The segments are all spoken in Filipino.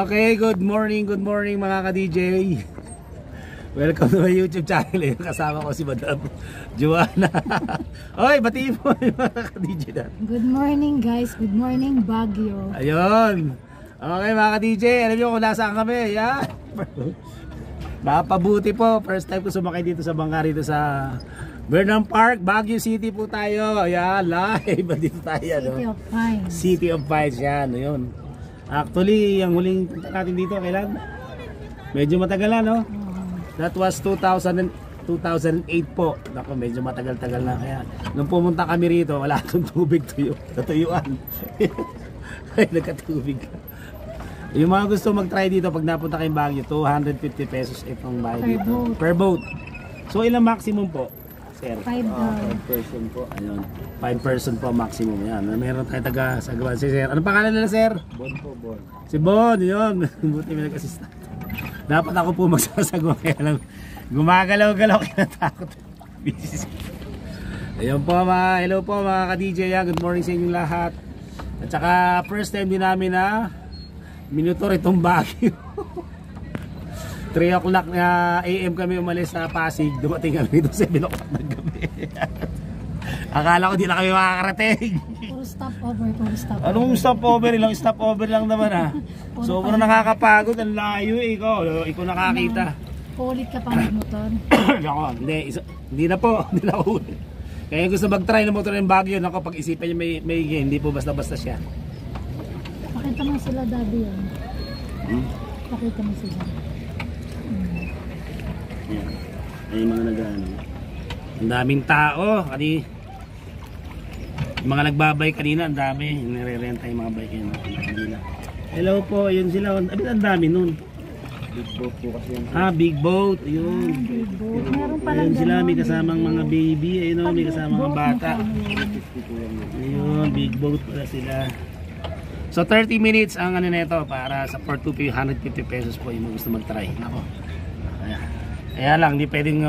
Okay, good morning mga ka-DJ. Welcome to my YouTube channel. Kasama ko si Madam Joanna. Oy, batiin mo yung mga ka-DJ natin. Good morning guys, good morning Baguio. Ayun. Okay mga ka-DJ, alam nyo kung nasaan kami. Yan. Napabuti po. First time ko sumakay dito sa bangka rito sa Burnham Park, Baguio City po tayo. Ayan, live. Dito tayo. City of Pines. City of Pines, yan. Ayun. Actually, ang huling punta natin dito, kailan? Medyo matagal na, no? That was 2008 po. Naku, medyo matagal-tagal na. Kaya, nung pumunta kami rito, wala akong tubig tuyo. Natuyuan. Ay, nagkatubig. Yung mga gusto mag-try dito, pag napunta kayong Baguio, 250 pesos itong bayad dito. Per boat. So, ilang maximum po? Sir? 5 person po. Ayun. 5 person po maximum. Yan. Meron tayo taga sa gawan. Si Sir. Ano pangalan nila, Sir? Bon po, Bon. Si Bon. Yun. Buti may nag-assist. Dapat ako po magsasagawa. Kaya lang gumagalaw-galaw. Kaya natakot. Ayun po mga. Hello po mga ka-DJ. Good morning sa inyong lahat. At saka first time din namin na minutor itong Baguio. 3 o'clock na AM kami umalis sa Pasig. Dumating kami dito 7 o'clock ng gabi. Akala ko di na kami makakarating. Puro stopover, puro stopover. Anong stopover? Ilang stopover lang naman ha. Sobrang nakakapagod. Ang layo eh. Ikaw nakakita. Ulit ka pa mag-motor? Hindi na po. Hindi na ulit. Kaya gusto mag-try ng motor ng Baguio. Ako pag isipan niyo may hindi po basta-basta siya. Pakita mo sila daddy yan. Pakita mo sila. Yan. Ay mga nag-ano. Ang daming tao. Mga nagbabay kanina, ang dami. Nire-renta yung mga bike yun. Hello po, yun sila. Ang dami nun. Big boat po kasi yan. Big boat. Yun. Big boat. Meron pala Ayun sila, may ganon, kasamang mga baby. Ayun, may kasamang mga bata. Ayun, big boat pala sila. So 30 minutes ang ano nito para sa 150 pesos po yung gusto mag-try. Nako. Kaya lang, hindi pwedeng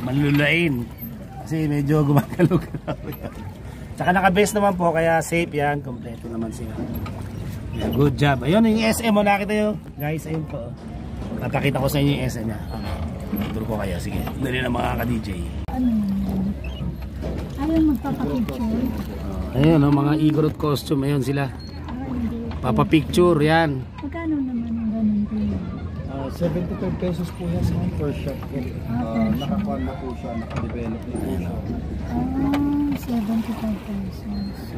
manlulain. Kasi medyo gumagalaw-galaw. Tsaka naka-base naman po, kaya safe yan. Kompleto naman sila. Yeah, good job. Ayun, yung SM mo, nakita nyo. Guys, ayun po. Napakita ko sa inyo yung SM niya. Turo ko kayo, sige. Dali na mga ka-DJ. Ayun, magpapapicture. Ayun, mga Igorot costume. Ayun sila. Papapicture, yan. Magkano naman ang ganun po yun? 75 pesos po yan per shot. Nakakuha na po siya, nakadevelop na po siya. 75 pesos.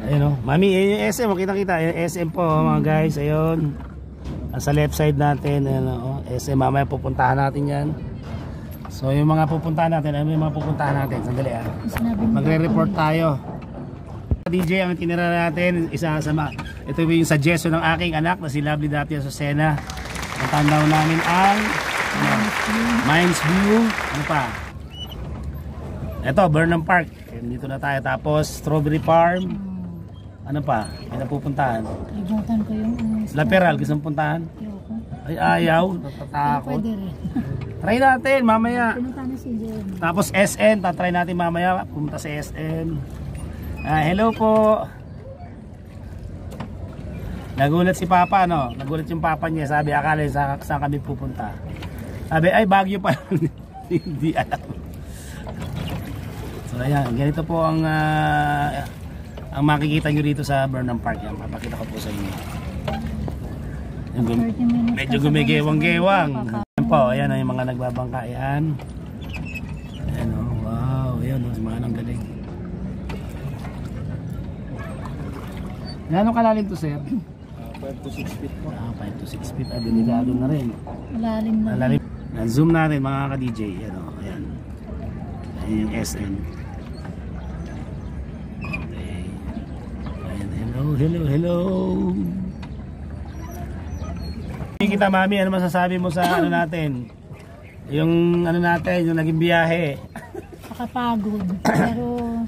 Ayun o, mami, yung SM, makita-kita. Yung SM po mga guys, ayun. Sa left side natin, ayun, SM, mamaya pupuntahan natin yan. So yung mga pupuntahan natin, ano yung mga pupuntahan natin? Sandali magre-report tayo. DJ ang tinira natin, isa sa ito yung suggestion ng aking anak na si Lovely Datia Susena. Ang tanaw namin ang Mines View. Ano pa? Ito, Burnham Park. Dito na tayo. Tapos Strawberry Farm. Ano pa? May napupuntahan. Ibutan ko yung Laperal, gusto mong puntahan? Ay, ayaw. Natatakot. Try natin mamaya. Pinunta na si Jen. Tapos SN, tatry natin mamaya. Pumunta sa SN. Hello po. Nagulat si Papa, no? Nagulat yung Papa niya. Sabi, akala saan kami pupunta. Sabi, ay Baguio pa. Hindi alam. So ayan, ganito po ang makikita nyo dito sa Burnham Park. Yan, papakita ko po sa inyo. Medyo gumigewang-gewang. Ayan po, ayan yung mga nagbabangka. Ayan. Ayan o, wow. Ayan o, si Manang galing. Gano'ng kalalim to, sir? 5 to 6 feet po. 5 to 6 feet. Delikado na rin. Malalim na. Zoom natin mga ka-DJ. Ayan o, ayan. Ayan yung SM. Hello. Kita mami, ano masasabi mo sa ano natin? Yung ano natin, yung naging biyahe. Nakapagod.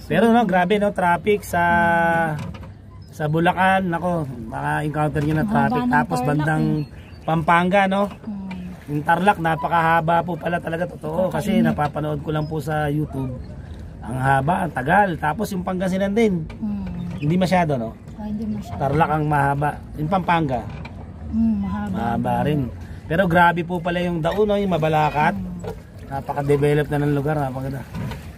Pero no, grabe no, traffic sa Bulacan, nako, maka-encounter niyo na traffic. Tapos bandang Pampanga no. Yung Tarlac, napakahaba po pala talaga, totoo. Kasi napapanood ko lang po sa YouTube. Ang haba, ang tagal. Tapos yung Pangasinan din. Hindi masyado no. Hindi masyado. Tarlac ang mahaba. Yung Pampanga. Mahaba rin. Pero grabe po pala yung Daon, no? Yung Mabalacat. Napaka-develop na ng lugar.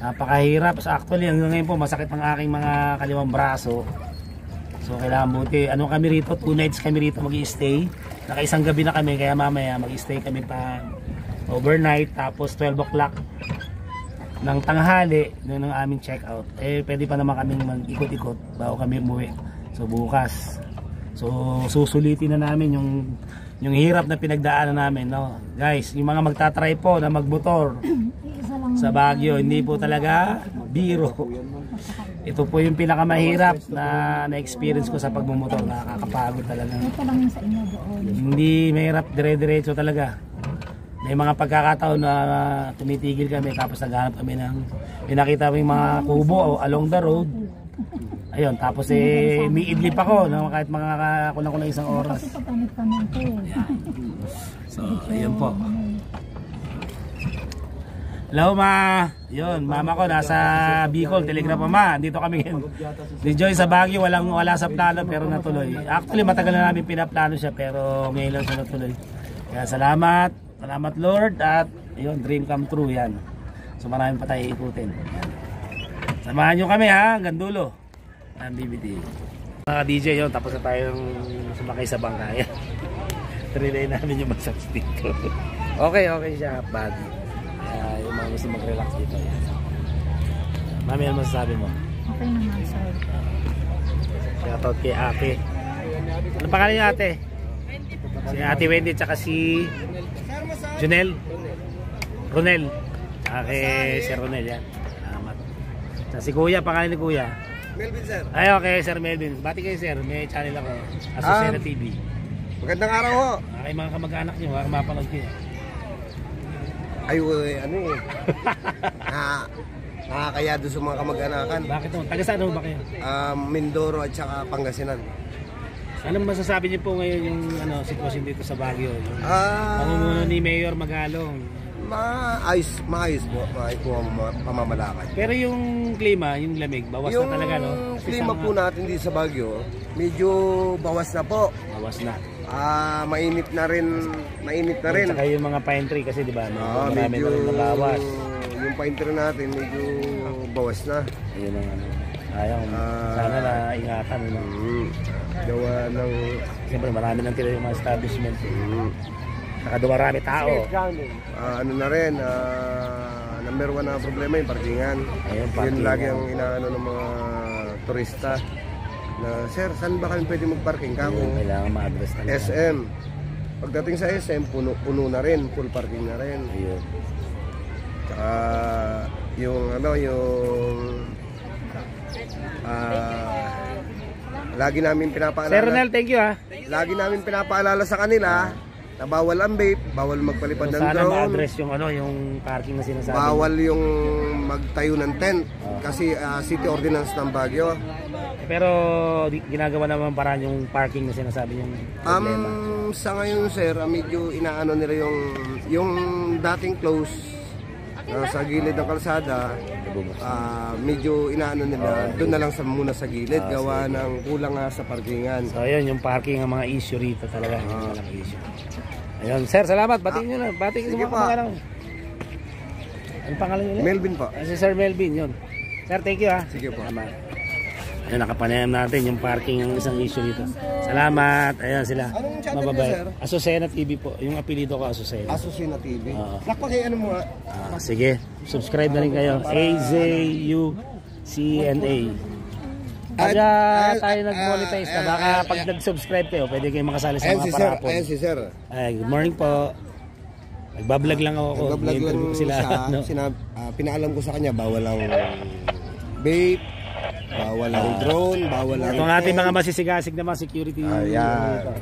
Napakahirap. So actually, hanggang ngayon po, masakit ang aking mga kaliwang braso. So kailangan buti. Ano kami rito? 2 nights kami rito mag-i-stay. Nakaisang gabi na kami. Kaya mamaya mag-i-stay kami pa overnight. Tapos 12 o'clock ng tanghali, doon ang aming check out. Pwede pa naman kaming mag-ikot-ikot bago kami umuwi. So bukas. So susulitin na namin yung hirap na pinagdaanan namin, no. Guys, yung mga magta-try po na magmotor sa Baguio, hindi po talaga biro. Ito po yung pinakamahirap na experience ko sa pagmumotor. Nakakapagod talaga. Ito lang yung sa inyo doon. Hindi mahirap, dire-diretso talaga. May mga pagkakataon na tumitigil kami tapos naghanap kami ng pinakita yung mga kubo along the road. Ayun, tapos may idlip ako no, kahit mga kulang isang oras. Kasi papanit-panit So, ayun po. Hello ma. Yun, mama ko nasa Bicol, Telegraph ma. Dito kami ngayon. Ni Joy sa Baguio, wala sa plano pero natuloy. Actually, matagal na namin pinaplano siya pero ngayon lang siya natuloy. Kaya salamat Lord, at ayun, dream come true yan. So marami pa tayo ikutin. Samahan nyo kami ha, hanggang dulo ang BBT. Mga DJ yun, tapos na tayong sumakay sa bangka. Trinay namin yung massage dito. Okay siya, buddy. Kaya yung mga gusto mag-relax dito. Mami, ano masasabi mo? Okay naman, sir. Shoutout kay ate. Ano pangalan niya ate? Si ate Wendy tsaka si Junel Ronel. Kay Sir Ronel yan. Salamat. Si kuya, pangalan ni kuya Melvin, sir. Ay, okay, Sir Melvin. Bati kayo, sir. May channel ako. Asusena TV. Magandang araw ho. Ay, mga kamag-anak nyo. Mapanood ko yan. Ay, ano eh. Nakakaya doon sa mga kamag-anakan. Bakit mo? Taga saan ba kayo? Mindoro at saka Pangasinan. Anong masasabi niyo po ngayon yung sitwasyon dito sa Baguio? Pamumuno ni Mayor Magalong. Maayos po ang pamamalakad. Pero yung klima, yung lamig, bawas na talaga, no? Yung klima po natin dito sa Baguio, medyo bawas na po. Bawas na. Mainit na rin. At saka yung mga pine tree kasi, di ba? Marami na rin nabawas. Yung pine tree natin, medyo bawas na. Ayun ang ayaw. Sana na ingatan. Gawa ng... Siyempre, marami nang tira yung mga establishment. Saka dumarami tao. Ano na rin, number 1 na problema yung parkingan. Ayun, yun lagi ang inaano ng mga turista na, sir, saan ba kami pwede mag-parking? Kailangan ma-address talaga. SM. Pagdating sa SM, puno na rin, full parking na rin. Ayun. Tsaka yung lagi namin pinapaalala. Sir Ronel, thank you ha. Lagi namin pinapaalala sa kanila na bawal ang vape, bawal magpalipad ng sana drone. Sana ma-address yung parking na sinasabi. Bawal yung magtayo ng tent kasi city ordinance ng Baguio. Pero ginagawa naman parang yung parking na sinasabi yung problema. Sa ngayon sir, medyo inaano nila yung dating close sa gilid ng kalsada. Medyo inaano nila doon na lang muna sa gilid gawa ng kulang sa parkingan. So ayun yung parking ang mga issue rito talaga, yung mga issue. Ayun, sir, salamat. Batiin nyo na. Batiin sa mga kamag-anak. Ano pangalan nyo? Melvin po. Si Sir Melvin, yun. Sir, thank you ha. Sige po. Salamat. Ayun, nakapanayam natin yung parking ang isang issue dito. Salamat. Ayun sila. Anong channel nyo, sir? Asusena TV po. Yung apelido ko, Asusena. Asusena TV. Nakpagay ano mo nga? Sige, subscribe na rin kayo. AZUCNA. Pagka tayo nag-monetize na, baka pag nag-subscribe kayo, pwede kayo makasali sa mga parapon. Ayan si sir. Ay, good morning po. Nagbablog lang ako. Nagbablog lang sila. Pinaalam ko sa kanya, bawal ang vape, Bawal ang drone, bawal ang... Ito ang ating mga masisigasig naman security. Ayan.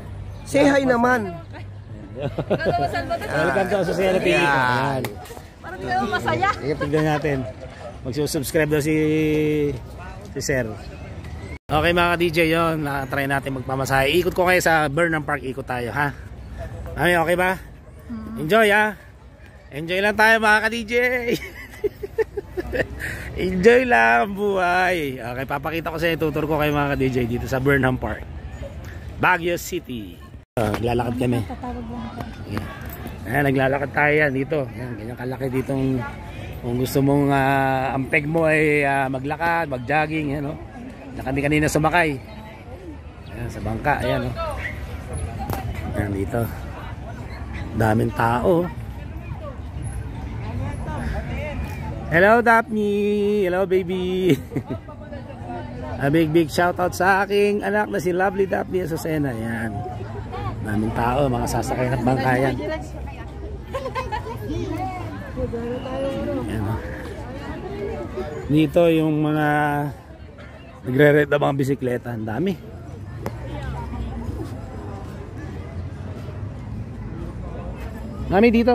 Say hi naman. Welcome to Society. Ayan. Parang kayo masaya. Tignan natin. Magsusubscribe daw si Sir. Okay mga DJ, yun. Try natin magpamasahe. Ikot ko kayo sa Burnham Park. Ikot tayo, ha? Ay, okay ba? Enjoy, ha? Enjoy lang tayo mga ka-DJ. Enjoy lang buhay. Okay, papakita ko sa inyo, tutur ko kayo mga ka-DJ dito sa Burnham Park, Baguio City. Naglalakad kami. Ayan, naglalakad tayo yan dito. Ayan, ganyan kalaki ditong, kung gusto mong ang peg mo ay maglakad, mag-jogging, yan, no? Na kami kanina sumakay. Ayan, sa bangka, ayan, no? Ayan dito. Daming tao. Hello Daphne, hello baby. A big shoutout sa aking anak na si Lovely Daphne Azucena. Yan. Daming tao, mga sasakay ng bangka yan. Yan, oh. Dito yung mga nagre-rent na mga bisikleta, ang dami. Dami dito.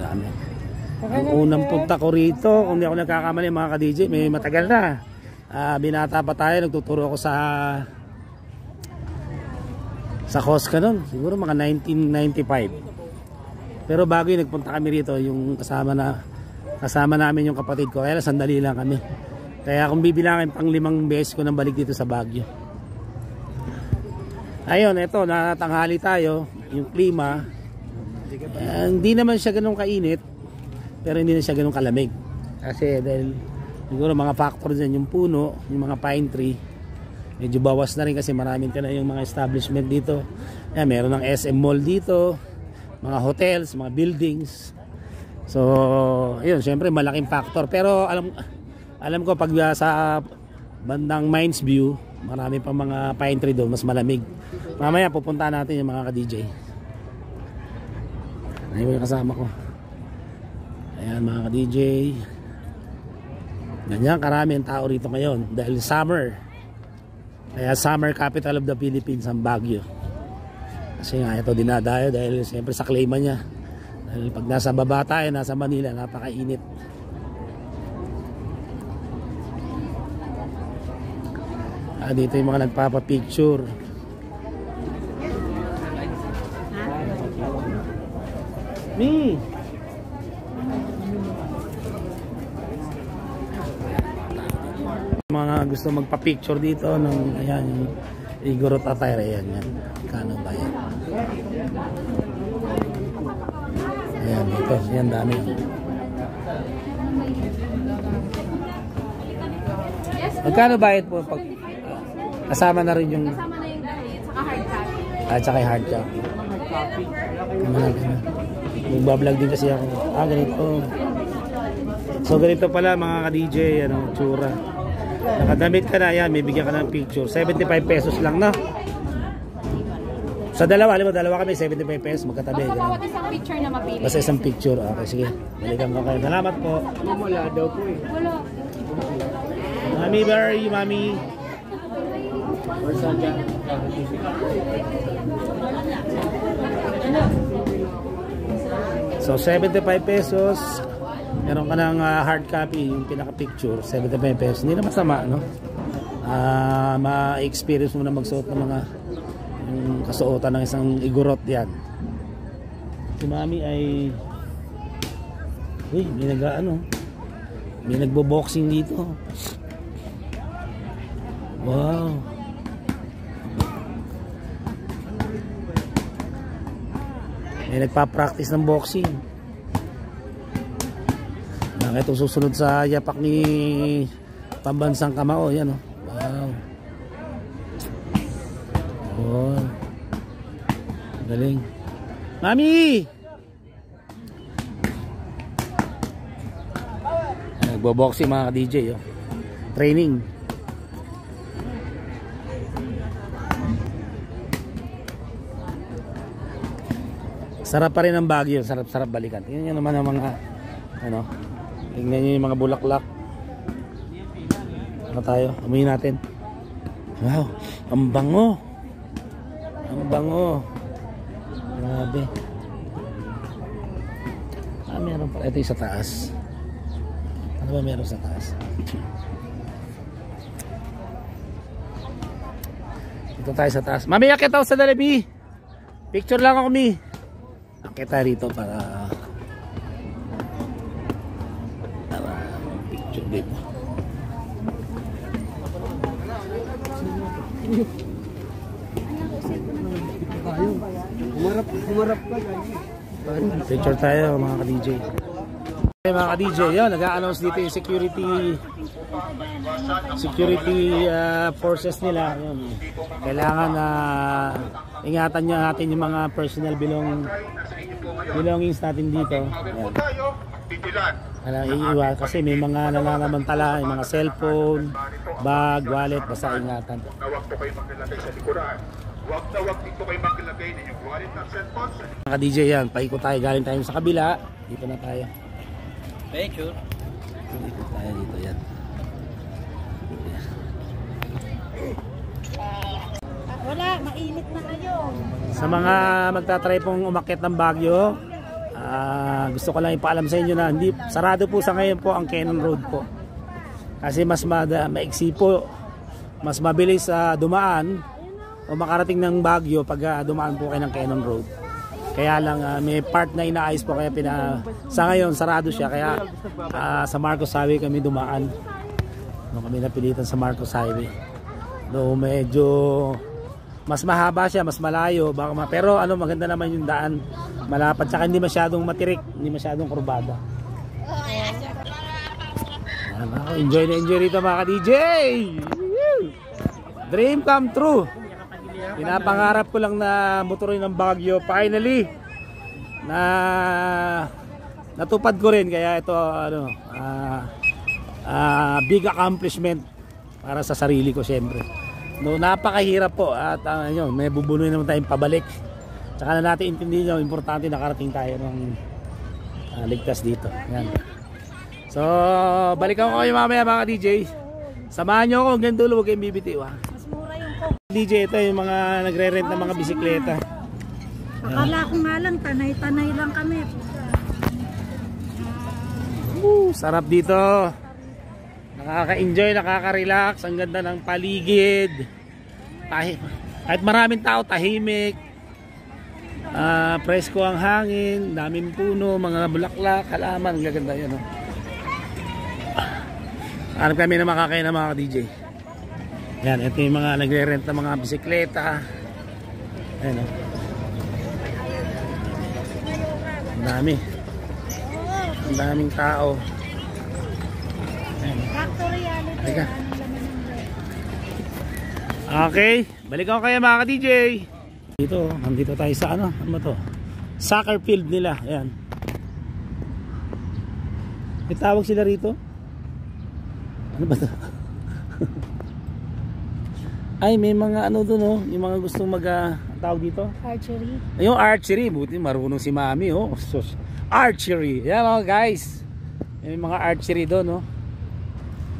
Dami. Ang unang punta ko rito, kung di ako nagkakamali mga ka-DJ, may matagal na. Binata pa tayo, nagtuturo ako sa Cosca nun, siguro mga 1995. Pero bago yun, nagpunta kami rito, yung kasama namin yung kapatid ko, kaya sandali lang kami. Kaya kung bibilangin, pang 5 beses ko nang balik dito sa Baguio. Ayun, eto, natanghali tayo, yung klima. Hindi naman siya ganun kainit, pero hindi na siya ganun kalamig. Kasi dahil siguro mga factor dyan, yung puno, yung mga pine tree, medyo bawas na rin kasi maraming na yung mga establishment dito. Ayan, meron ng SM Mall dito, mga hotels, mga buildings. So, ayun, syempre malaking factor. Pero alam ko pag sa bandang Mines View, marami pa mga pine tree doon, mas malamig. Mamaya pupunta natin yung mga ka-DJ. Ayun yung kasama ko. Ayan mga ka-DJ. Ganyan karami ang tao rito ngayon dahil summer. Kaya summer capital of the Philippines ang Baguio. Kasi nga ito dinadayo dahil siyempre sa klima niya. Dahil pag nasa baba tayo, nasa Manila, napakainit. Dito yung mga nagpapapicture. Me! Mga gusto magpa-picture dito ng ayan, yung Igorot attire, ayan yan. Kano ba yan? Ayan, ito, yan dami. Magkano bayad po pag kasama na rin yung Kasama na yung dahil, saka hard copy. at saka hard copy. Magbablog din kasi ako. Ganito. So ganito pala mga ka-DJ, ano, tsura. Nakadamit ka na, yan, may bigyan ka ng picture. 75 pesos lang, no? Sa dalawa, alam mo, dalawa kami, 75 pesos, magkatabi. Basta bawat isang picture na mapili. Basta isang picture. Okay, sige. Balikan ko kayo. Salamat po. Wala daw po eh. Wala. Mami, where are you, Mami? So 75 pesos. Meron ka ng hard copy, yung pinaka-picture, 75 pesos. Hindi na masama, no? Ma-experience mo na magsuot ng mga yung kasuotan ng isang Igorot yan. Si Mami ay may nagbo-boxing dito. Wow. May nagpa-practice ng boxing. Ito susunod sa yapak ni Pambansang Kamao. Yan, oh. Wow. Oh. Galing. Mami! Nagbo-boxing mga ka-DJ, oh. Training. Sarap pa rin ang Baguio, sarap-sarap balikan. Tingnan nyo naman ang mga ano, tingnan nyo yung mga bulaklak. Ano tayo? Amuyin natin. Wow, ang bango. Ang bango. Grabe. Meron pa. Ito yung sa taas. Ano ba meron sa taas? Ito tayo sa taas. Mami, akit ako sa dalabi. Picture lang ako, Mi. Akit tayo rito para picture dito. Humarap ka. Picture tayo mga ka-DJ. Okay, mga ka-DJ, yun, nag-a-announce dito yung security forces nila. Yun. Kailangan ingatan nyo natin yung mga personal belongings natin dito. Iiwan kasi may mga nananamantala, yung mga cellphone, bag, wallet, basta ingatan. Huwag po kayo maglalagay sa likuran. Huwag dito kayo maglalagay ng yung wallet at cellphone. Mga DJ yan, paikot tayo, galing tayo sa kabila. Dito na tayo. Picture. Ikot tayo dito yan. Wala, mainit na kayo. Sa mga magtatry pong umakyat ng Baguio, gusto ko lang ipaalam sa inyo na hindi sarado po sa ngayon po ang Cannon Road po. Kasi mas maiksi po, mas mabilis dumaan o makarating ng Baguio pag dumaan po kayo ng Cannon Road. Kaya lang may part na inaayos po kaya sa ngayon sarado siya kaya sa Marcos Highway kami dumaan. Kami napilitan sa Marcos Highway. No, medyo mas mahaba siya, mas malayo, pero maganda naman yung daan. Malapad, saka hindi masyadong matirik, hindi masyadong kurbada. Enjoy na enjoy rito mga ka-DJ. Dream come true. Pinapangarap ko lang na motorin ng Baguio. Finally natupad ko rin, kaya ito big accomplishment para sa sarili ko syempre. No, napakahirap po at may bubunuin naman tayong pabalik. Tsaka na natin intindihin yung importante nakarating tayo ng ligtas dito. Yan. So, balikan ko kayo mamaya mga DJ. Samahan nyo ako hanggang dulo, huwag kayong bibitiw. Mas mura yung coke. DJ, ito yung mga nagre-rent ng mga bisikleta. Akala ko nga lang, tanay-tanay lang kami. Sarap dito. Nakaka-enjoy, nakaka-relax. Ang ganda ng paligid. Kahit maraming tao, tahimik. Presko ang hangin, daming puno, mga bulaklak, halaman, ang gaganda yan. Hanap kami na makakain ng mga DJ. Yan, ito yung mga nagre-rent ng mga bisikleta. Ayan o. Ang dami. Ang daming tao. Ayan. Okay, balikan ko kayo mga DJ. Dito, nandito tayo sa ano ba to? Soccer field nila, ayan. May tawag sila rito? Ano ba to? Ay, may mga ano doon oh, yung mga gustong tawag dito? Archery. Yung archery, buti marunong si Mami oh. Archery, yan mga guys. May mga archery doon oh.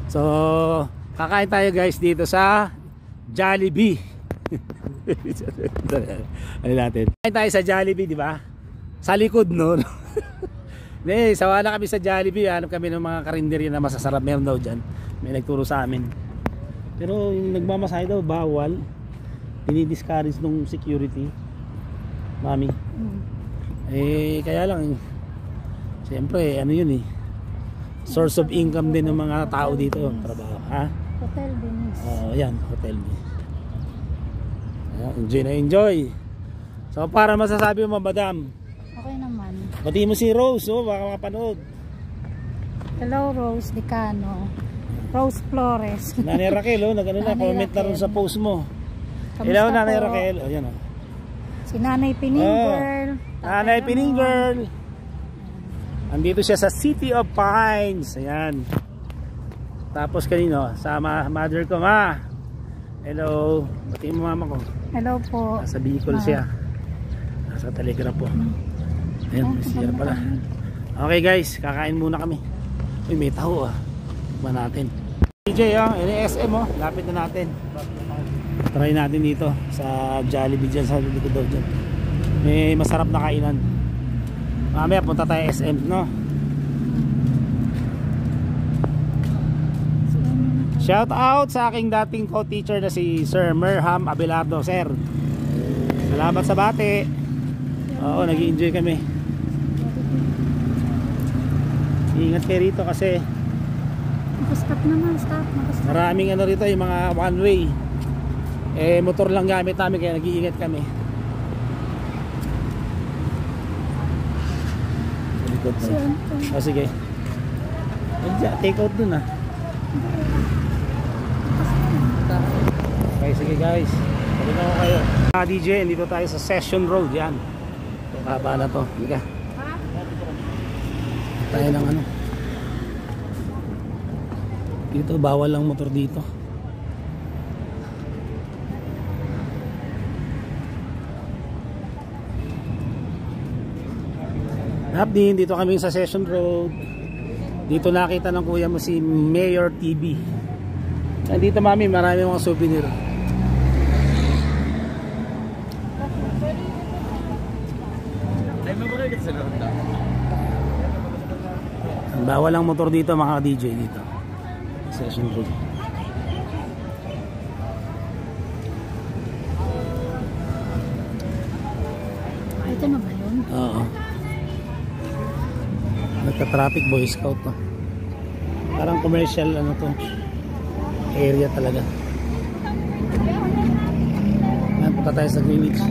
So, kakain tayo guys dito sa Jollibee. Ano natin? Kain tayo sa Jollibee, di ba? Sa likod no. Hindi, sawa na kami sa Jollibee. Hanap kami ng mga karinderya na masasarap. Meron daw dyan. May nagturo sa amin. Pero yung nagmamasahe daw bawal. Dinidiscourage nung security. Mami. Kaya lang siyempre ano yun eh, source of income din ng mga tao dito. Trabaho. Ha? Hotel business. Yan, hotel business. Enjoy na enjoy. So para masasabi mo madam, Okay naman. pati mo si Rose baka makapanood. Hello Rose Decano. Rose Flores. Nanay Raquel nag-ano na, Nanay comment na rin Raquel. sa post mo. Kamusta Hello Nanay po? Raquel. Yan o. Si Nanay Pining Girl. Nanay Pining Girl. Andito siya sa City of Pines. Ayan. Tapos kanino? Sa mother ko, ma. Hello. Pati mo mama ko. Hello po. Nasa Bicol siya. Nasa Telegram po. Ayan, may sira pala. Okay guys, kakain muna kami. Uy, may taho ah. Tikman natin. DJ ah, yun yung SM oh. Lapit na natin. Try natin dito sa Jollibee dyan, sa likod daw dyan. May masarap na kainan. Mamaya punta tayo SM, no? Shout out sa aking dating co-teacher na si Sir Merham Abelardo. Sir, salamat sa bati. Oo, nag-i-enjoy kami. Ingat kayo rito kasi Stop naman, stop. maraming ano rito, yung mga one way. Eh, motor lang gamit namin kaya nag-iingat kami. Likod na. Sige. Take out dun ah. Okay, sige guys. Balik ako kayo. DJ, dito tayo sa Session Road. Yan. Ito, haba na to. Hindi ka. Tayo ng ano. Dito, bawal lang motor dito. Hapdin, dito kami sa Session Road. Dito nakita ng kuya mo si Mayor TV. Nandito mami, marami mga souvenir. Bawal lang motor dito mga DJ dito. Session Road. Ito na ba yun? Oo. Nagka-traffic Boy Scout to. Parang commercial ano to. Area talaga. Yan, punta tayo sa Greenwich.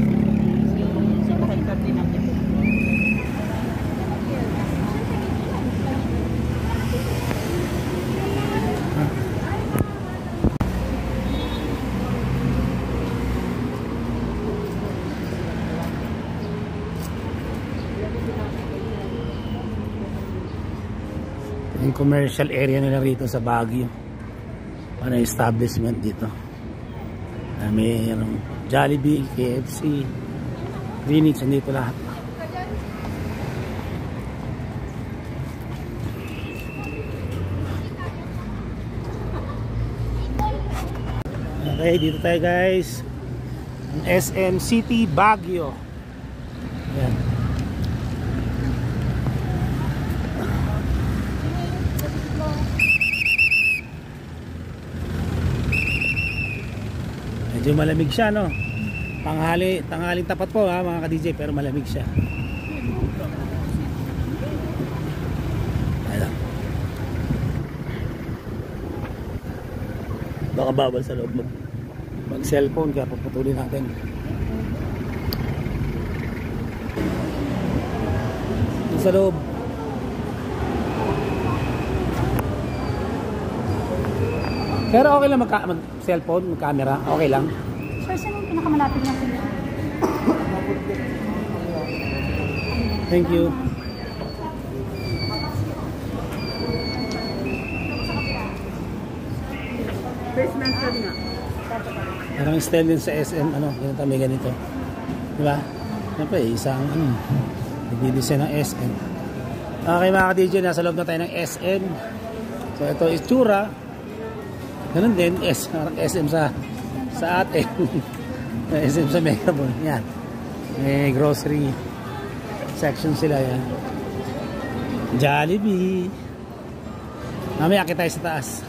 Yung commercial area nila rito sa Baguio. Ano establishment dito. Mayroong Jollibee, KFC, Greenwich, nandito lahat. Okay, dito tayo guys. SM City Baguio. Ayan. Medyo malamig siya, no? Tanghaling tapat po ha mga ka-DJ, pero malamig siya. Ayan. Baka bawal sa loob mag cellphone, kaya puputulin natin. Sa loob. Pero okay lang mag-cellphone, mag-camera, okay lang. Sir, saan yung pinakamalapit na pinto? Thank you. Basement ka nga. Parang style din sa SM, ano, ganito, may ganito. Diba? Siyempre, isang, nagdi-design ng SM. Okay mga ka-DJ, nasa loob na tayo ng SM. So, ito is Tsura. Ganun din, SM sa atin. SM sa Megabon. Yan. May grocery section sila yan. Jollibee. Mamaya akit tayo sa taas.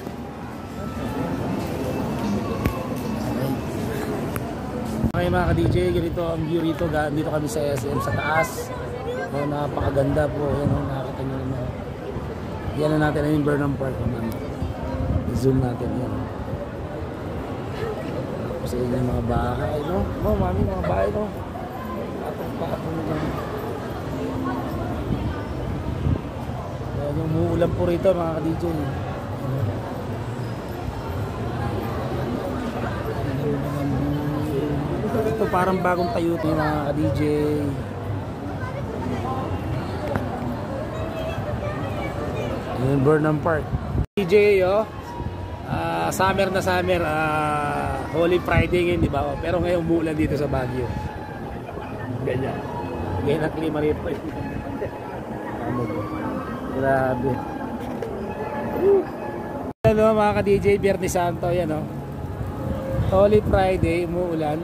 Okay mga ka-DJ, ganito ang view rito. Dito kami sa SM sa taas. So, napakaganda po. Yan, nakakita nyo naman. Yan na natin yung Burnham Park. Zoom natin yan. Kasi yun yung mga bahay, no? No, mami, mga bahay, no? Patong-patong na dyan. Yan yung muulan po rito, mga ka-DJ. Ito parang bagong tayo ito, mga ka-DJ. Yan, Burnham Park. DJ, oh. Summer na summer, Holy Friday ngayon, di ba? Pero ngayon umuulan dito sa Baguio. Ganyan. Ganyan ang klima rito. Grabe. Hello mga ka-DJ, Biyernes Santo, yan o. Holy Friday, umuulan.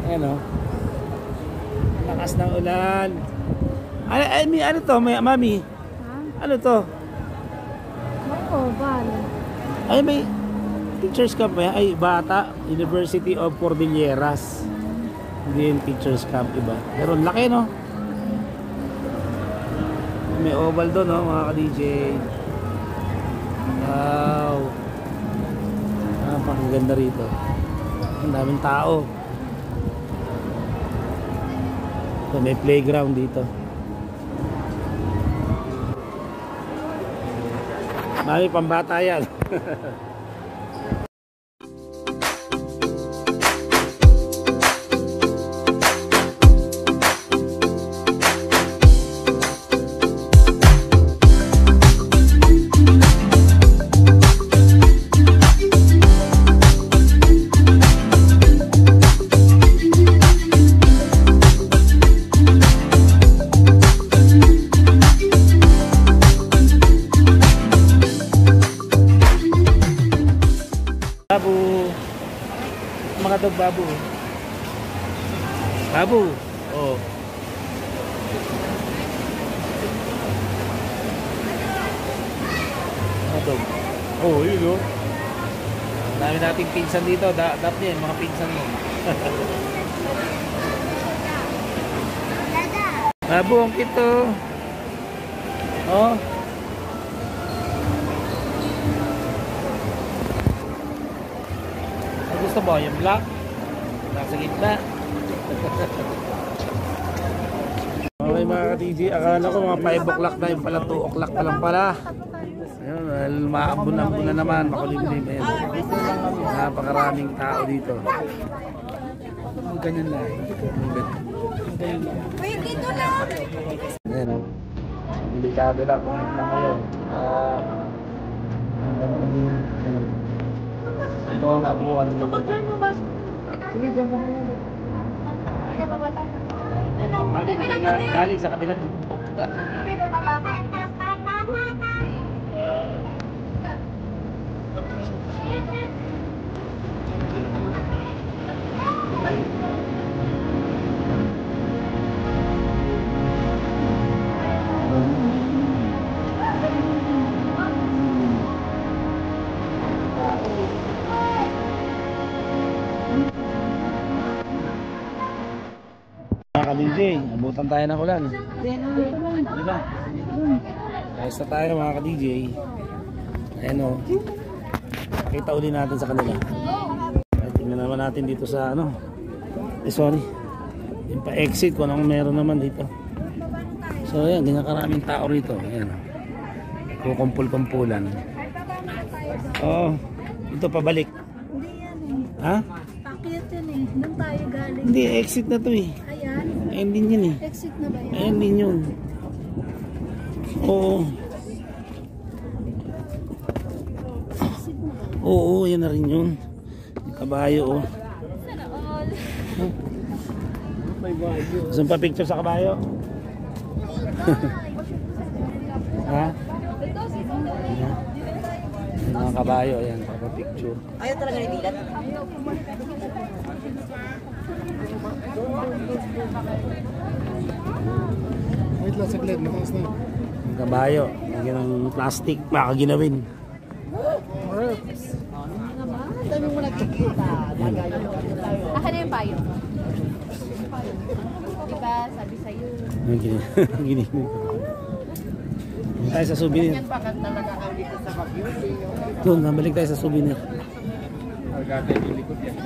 Ayan o. Lakas ng ulan. Ano to, mami? Ano to? May oval. Ay, may teachers camp ba yan? Ay, bata. University of Cordilleras. Hindi yung teachers camp, iba. Pero laki, no? May oval doon, no, mga ka-DJ. Wow. Napakaganda rito. Ang daming tao. So, may playground dito. Mami, pambata yan. Babu. Mga dog babu. Babu. Oh. Mga dog. Oh, yun oh. Dami nating pinsan dito. Dap niyan, mga pinsan mo. Babu, ang kito. Oh. Gusto mo yung black? Nasa gitna. Okay mga ka-TG, akala ko mga 5 o'clock na, yung pala 2 o'clock pa lang pala. Ayun, maambun-ambun na naman, makulimlim. Ayun. Napakaraming tao dito. Ganyan lang. Dito lang! Ayan. Delikado lang kung lang ngayon. Ito ang nabuhan nito. Sige, dyan mo. Galing sa kabila. Ka-DJ, abutan tayo ng ulan. Diba? Ayos na tayo mga ka-DJ. Ayan o. Kita uli natin sa kanila. Tingnan naman natin dito sa ano. Sorry. Yung pa-exit kung anong meron naman dito. So ayan, ganyan karaming tao rito. Ayan o. Kukumpul-kumpulan. Oo. Ito pabalik. Hindi yan eh. Ha? Pakyat yan eh. Doon tayo galing. Hindi, exit na to eh. Ayan. Ayan din yun eh. Exit na ba yan? Ayan din yun. Oo. Oo, yan na rin yun. Yung kabayo oh. Gusto pa picture sa kabayo? Ha? Ayan. Yung mga kabayo, ayan, papapicture. Ayaw talaga ni Dilat. Wait lang, saglit, mataas na. Yung kabayo, lagyan ng plastic, baka ginawin. Dami mo nagkikita. Akin na yung bayo. Diba, sabi sa'yo. Gini. Tayo sa souvenir. Bakit talaga kayo dito sa Baguio? Doon, nabalik tayo sa souvenir. Agad yung likod yan.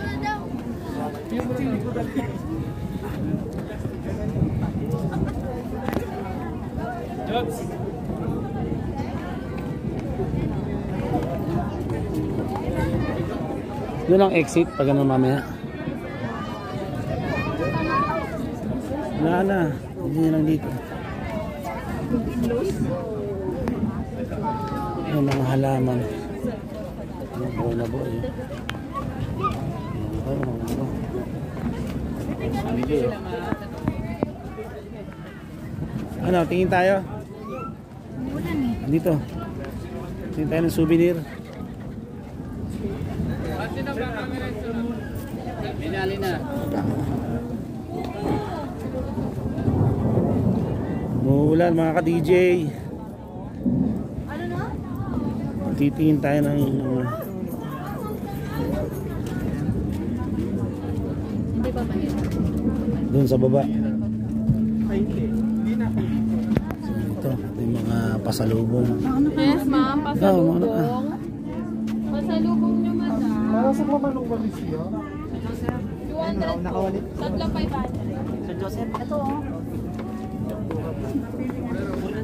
Doon ang exit pag ano mamaya. Wala na. Hindi lang dito. Yung mga halaman. Buhay na buhay. Ano, tingin tayo? Dito. Tingin tayo ng souvenir. Minali na. Umuulan mga ka-DJ. Titingin tayo ng Hindi ba mahirap? doon sa baba. Ito, yung mga pasalubong. Yes, ma'am. Pasalubong. Pasalubong nyo, madam. Para sa mamanong ba siya? 200 po. Tatlo 500. Sa Joseph, ito oh.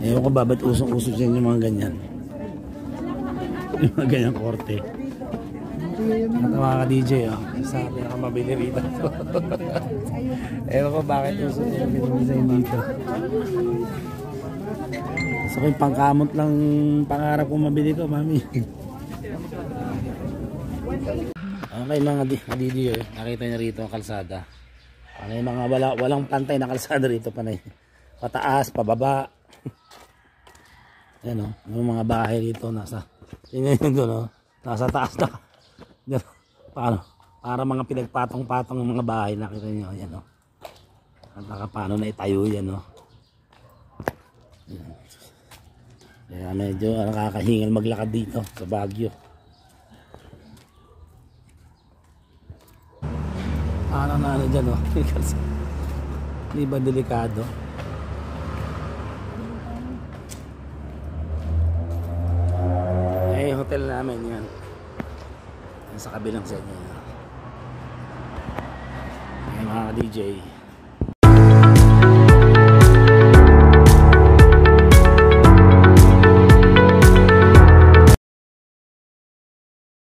Ewan ko ba ba't usong-uso dyan yung mga ganyan. Yung mga ganyang korte. Ito mga ka-DJ, oh. Isa ka mabili rito. Ewan ko bakit usong yung design dito. So yung pangkamot lang pangarap kong mabili ko, mami. Okay mga ka-DJ, eh. Nakita niyo rito ang kalsada. Ano yung mga walang pantay na kalsada rito, panay. Pataas, pababa. Yan o, yung mga bahay rito nasa, tingnan nyo doon o, nasa taas na. Yan, paano? Para mga pinagpatong-patong ng mga bahay, nakita nyo, yan o. At paano na itayo yan o. Yan. Kaya medyo nakakahingal maglakad dito sa Baguio. Ano na ano dyan o, hindi ba delikado? Eh, hotel namin yan. Sa kabilang sa inyo. Mga DJ.